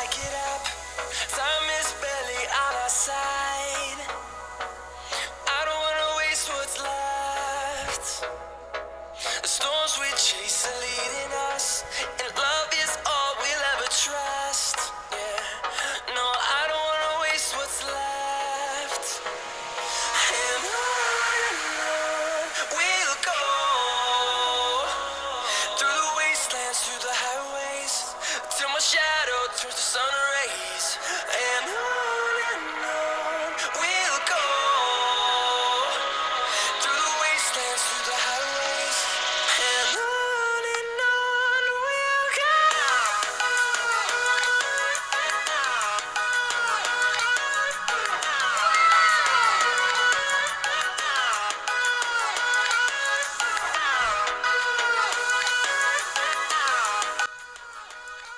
like it up. Time is barely on our side. I don't wanna waste what's left. The storms we chase are leading us, and love is all we'll ever trust. Yeah, no, I don't wanna waste what's left. And on we'll go, through the wastelands, through the highways, till my shadow turns to sun rays.